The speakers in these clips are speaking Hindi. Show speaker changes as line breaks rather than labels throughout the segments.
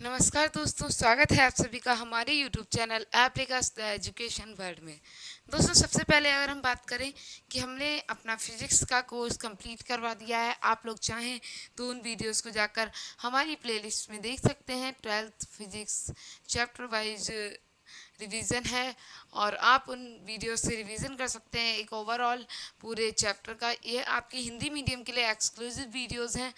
नमस्कार दोस्तों, स्वागत है आप सभी का हमारे YouTube चैनल एप्रिकास द एजुकेशन वर्ल्ड में। दोस्तों, सबसे पहले अगर हम बात करें कि हमने अपना फिजिक्स का कोर्स कंप्लीट करवा दिया है। आप लोग चाहें तो उन वीडियोस को जाकर हमारी प्लेलिस्ट में देख सकते हैं। 12th physics chapter wise revision है और आप उन वीडियो से रिवीजन कर सकते हैं एक ओवरऑल पूरे चैप्टर का। ये आपकी हिंदी मीडियम के लिए एक्सक्लूसिव वीडियोस हैं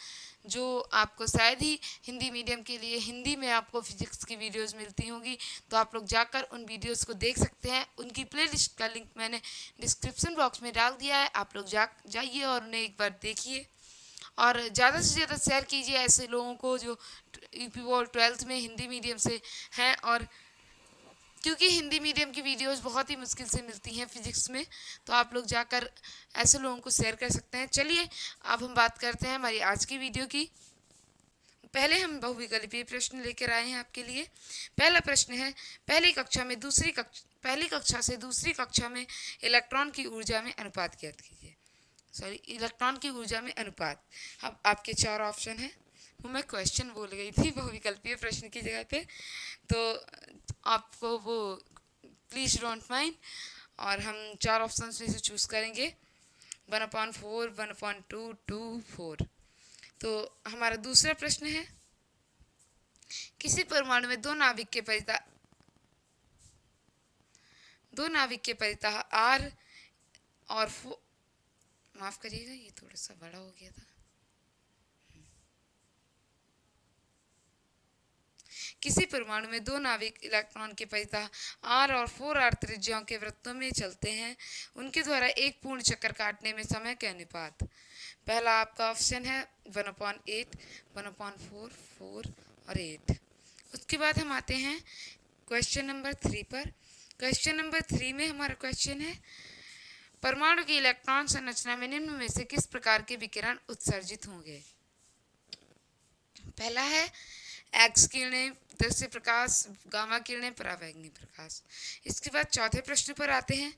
जो आपको शायद ही हिंदी मीडियम के लिए हिंदी में आपको फिजिक्स की वीडियोस मिलती होंगी, तो आप लोग जाकर उन वीडियोस को देख सकते हैं। उनकी प्लेलिस्ट का लिंक मैंने डिस्क्रिप्शन बॉक्स में डाल दिया है। आप लोग जाइए और उन्हें एक बार देखिए और ज़्यादा से ज़्यादा शेयर कीजिए ऐसे लोगों को जो यूपी बोर्ड 12th में हिंदी मीडियम से हैं। और क्योंकि हिंदी मीडियम की वीडियोस बहुत ही मुश्किल से मिलती हैं फिजिक्स में, तो आप लोग जाकर ऐसे लोगों को शेयर कर सकते हैं। चलिए अब हम बात करते हैं हमारी आज की वीडियो की। पहले हम बहुविकल्पीय प्रश्न लेकर आए हैं आपके लिए। पहला प्रश्न है, पहली कक्षा से दूसरी कक्षा में इलेक्ट्रॉन की ऊर्जा में अनुपात ज्ञात कीजिए। इलेक्ट्रॉन की ऊर्जा में अनुपात। अब आपके चार ऑप्शन हैं। वो मैं क्वेश्चन बोल गई थी बहुविकल्पीय प्रश्न की जगह पे, तो आपको वो प्लीज़ डोंट माइंड। और हम चार ऑप्शन में से चूज़ करेंगे 1/4, 1/2, 2, 4। तो हमारा दूसरा प्रश्न है, किसी परमाणु में दो नाभिक के परितः आर और माफ करिएगा, ये थोड़ा सा बड़ा हो गया था। किसी परमाणु में दो नाभिक इलेक्ट्रॉन के परितः r और 4r त्रिज्याओं के वृत्तों में चलते हैं। उनके द्वारा एक पूर्ण चक्कर काटने में समय के अनुपात। पहला आपका ऑप्शन है 1/8, 1/4, 4 और 8। उसके बाद हम आते हैं क्वेश्चन नंबर 3 पर। क्वेश्चन नंबर 3 में हमारा क्वेश्चन है, परमाणु की इलेक्ट्रॉन संरचना में निम्न में से किस प्रकार के विकिरण उत्सर्जित होंगे। पहला है एक्स किरणें, दृश्य प्रकाश, गामा किरणें, परावैंगनी प्रकाश। इसके बाद चौथे प्रश्न पर आते हैं,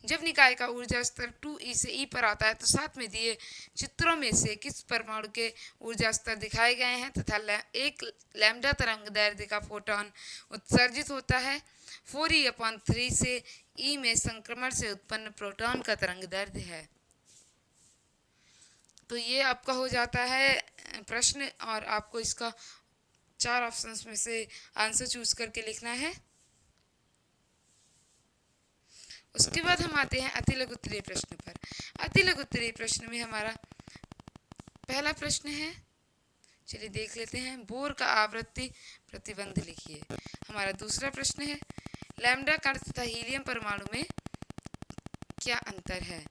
जब निकाय का ऊर्जा स्तर 2e से e पर आता है तो साथ में दिए चित्रों में से किस परमाणु के ऊर्जा स्तर दिखाए गए हैं तथा एक लैम्डा तरंग दैर्ध्य का फोटॉन उत्सर्जित होता है। 4e/3 से e में संक्रमण से उत्पन्न प्रोटॉन का तरंग दैर्ध्य है। तो ये आपका हो जाता है प्रश्न और आपको इसका चार ऑप्शंस में से आंसर चूज करके लिखना है। उसके बाद हम आते हैं अतिलघु उत्तरीय प्रश्न पर। अतिलघु उत्तरीय प्रश्न में हमारा पहला प्रश्न है, चलिए देख लेते हैं, बोर का आवृत्ति प्रतिबंध लिखिए। हमारा दूसरा प्रश्न है, लैम्डा कण तथा हीलियम परमाणु में क्या अंतर है।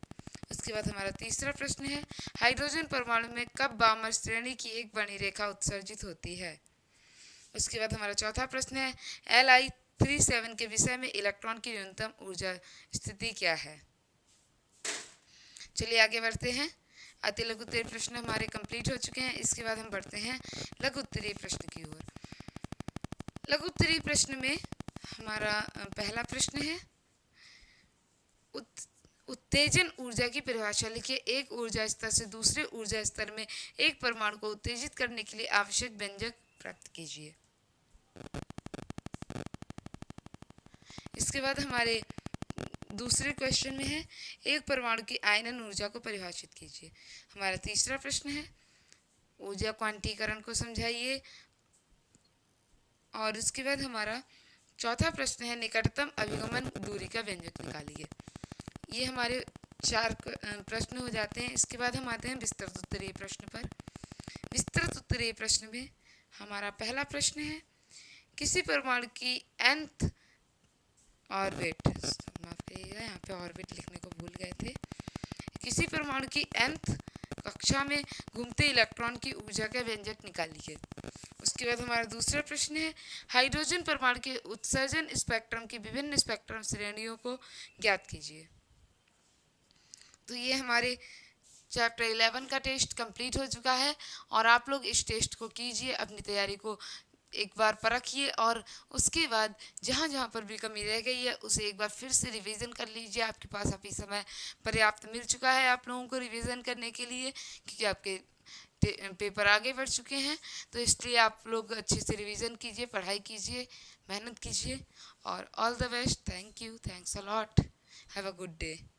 उसके बाद हमारा तीसरा प्रश्न है, हाइड्रोजन परमाणु में कब बामर श्रेणी की एक बड़ी रेखा उत्सर्जित होती है। उसके बाद हमारा चौथा प्रश्न है, Li37 के विषय में इलेक्ट्रॉन की न्यूनतम ऊर्जा स्थिति क्या है। चलिए आगे बढ़ते हैं। अति लघु उत्तरीय प्रश्न हमारे कंप्लीट हो चुके हैं। इसके बाद हम बढ़ते हैं लघु उत्तरीय प्रश्न की ओर। लघु उत्तरीय प्रश्न में हमारा पहला प्रश्न है, उत्तेजन ऊर्जा की परिभाषा लिखिए। एक ऊर्जा स्तर से दूसरे ऊर्जा स्तर में एक परमाणु को उत्तेजित करने के लिए आवश्यक व्यंजक प्राप्त कीजिए। इसके बाद हमारे दूसरे क्वेश्चन में है, एक परमाणु की आयनन ऊर्जा को परिभाषित कीजिए। हमारा तीसरा प्रश्न है, ऊर्जा क्वांटीकरण को समझाइए। और उसके बाद हमारा चौथा प्रश्न है, निकटतम अभिगमन दूरी का व्यंजक निकालिए। ये हमारे चार प्रश्न हो जाते हैं। इसके बाद हम आते हैं विस्तृत उत्तरीय प्रश्न पर। विस्तृत उत्तरीय प्रश्न में हमारा पहला प्रश्न है, किसी परमाणु की nth ऑर्बिट, माफ करिएगा यहाँ पे ऑर्बिट लिखने को भूल गए थे, किसी परमाणु की nth कक्षा में घूमते इलेक्ट्रॉन की ऊर्जा का व्यंजक निकालिए। उसके बाद हमारा दूसरा प्रश्न है, हाइड्रोजन परमाणु के उत्सर्जन स्पेक्ट्रम की विभिन्न स्पेक्ट्रम श्रेणियों को ज्ञात कीजिए। तो ये हमारे चैप्टर 11 का टेस्ट कंप्लीट हो चुका है और आप लोग इस टेस्ट को कीजिए, अपनी तैयारी को एक बार परखिए और उसके बाद जहाँ जहाँ पर भी कमी रह गई है उसे एक बार फिर से रिवीजन कर लीजिए। आपके पास अभी समय पर्याप्त मिल चुका है आप लोगों को रिवीजन करने के लिए, क्योंकि आपके पेपर आगे बढ़ चुके हैं, तो इसलिए आप लोग अच्छे से रिवीजन कीजिए, पढ़ाई कीजिए, मेहनत कीजिए और all the best. Thank you, thanks a lot, have a good day.